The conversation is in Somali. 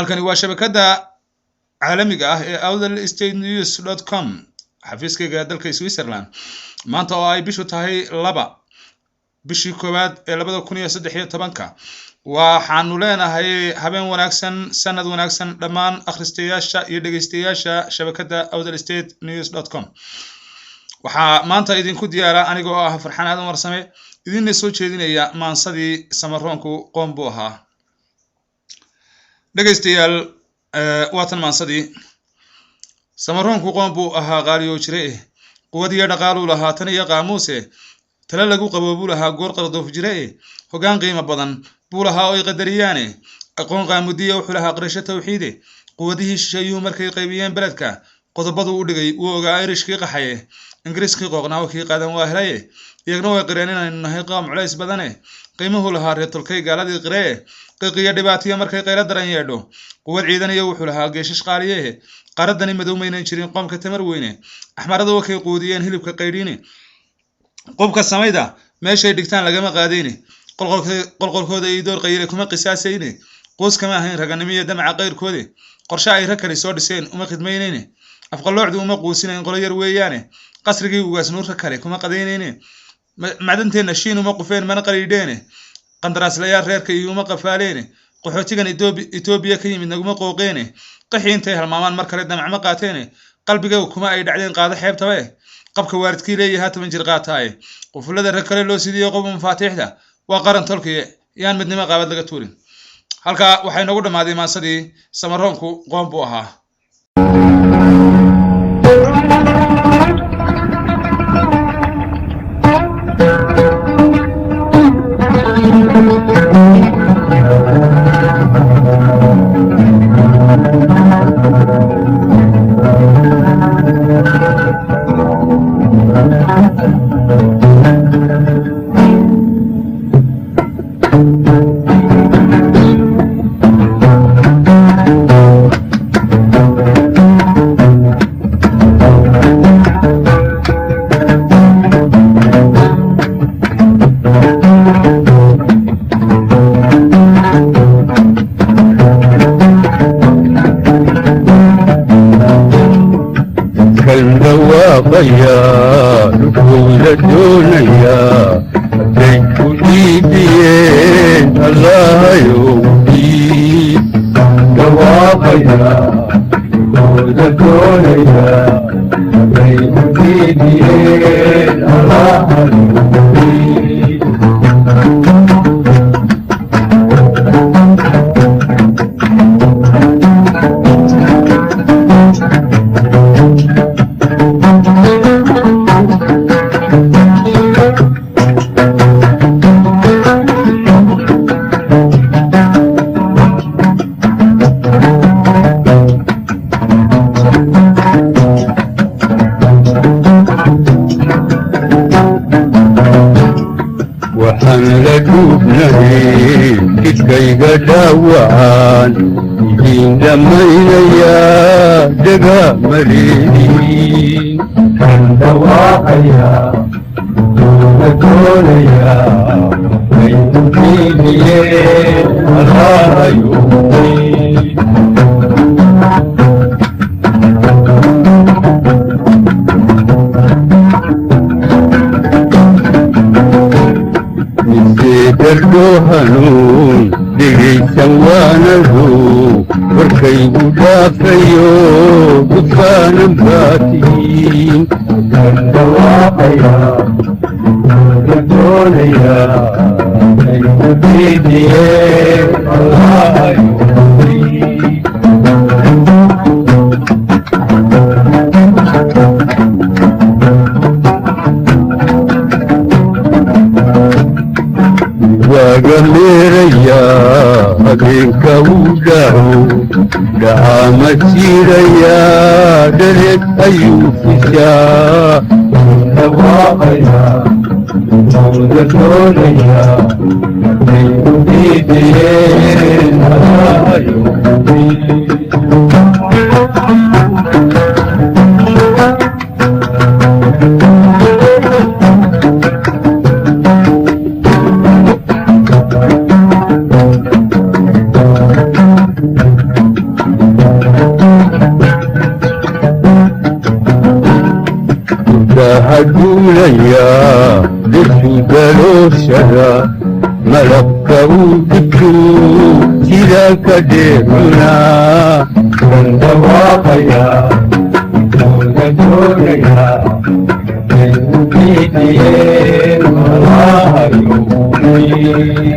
halkani waa shabakada caalamiga ah ee awdalstatenews.com xafiiskayga dalka Switzerland maanta oo ay bishu tahay 2 bishii koowaad ee 2013 waxaanu leenahay habeen wanaagsan sanad wanaagsan dhammaan akhristayaasha iyo dhageystayaasha shabakada awdalstatenews.com waxa maanta idinku diyaara aniga oo ah Farxaan Aadan Warsame idin soo jeedinaya maansadii Samaroonku Qoombuu ahaa dhageystayaal waatan maansadii Samaroonku Qoombuu ahaa Qaaliyoo Jiraye quwadiya dhaqaalu lahaa tan iyo qaamuuse tala lagu qaboobu lahaa goor qardoof Jiraye hogaan qiimo badan buu lahaa oo ay qadariyaane aqoon qaamudiya wuxuu lahaa qirasho tawxiide quwadihii shisheeyuhu markay qaybiyeen beledka qodobadu u dhigay uu ogaa irishkii qaxaye ingiriiskii qoqnaa oo kii qaadan waa helaye iyagna way qireen inaynu nahay qaam culays badane qiimuhu lahaa reetolkay gaaladii qiree qiiqiya dhibaatiya markay qayla daran yeedho quwad ciidan iyo wuxuu lahaa geeshash qaaliyehe qaradani madowmaynan jirin qoomka tamar weyne axmarada wakay quudiyeen hilibka qaydhiine qobka samayda meeshay dhigtaan lagama qaadayne qolqolkooda ay door qayre kuma qisaasayne qoys kama ahayn raganimiyo damaca qayrkoode qorshe ay rag kale soo dhiseen uma khidmaynayne afqaloocdu uma quusinayn qolo yar weeyaane qasrigii ugaas nuurka kale kuma qadaynayne macdanteena shiin uma qufeen mana qariidheene qandaraaslayaal reerka iyo uma qafaaleene qaxootigan Itoobiya ka yimid naguma qooqeene qaxii intay halmaamaan mar kale damacma qaateene qalbiga kuma ay dhacdeen qaado xeebtabe qabka waaridkii leeyahay 10 jir qaataaye qufulada rag kale loo sidiyo qof mafaatiixda waa qaran tolkiye yaan midnimo qaabad laga tuurin halka waxay nagu dhamaaday maansadii Samaroonku Qoombuu ahaa هدوليا للجلوسها ملكه تكو سيدا كديرنا من دواقيا من دوريا من بيتين الله يومي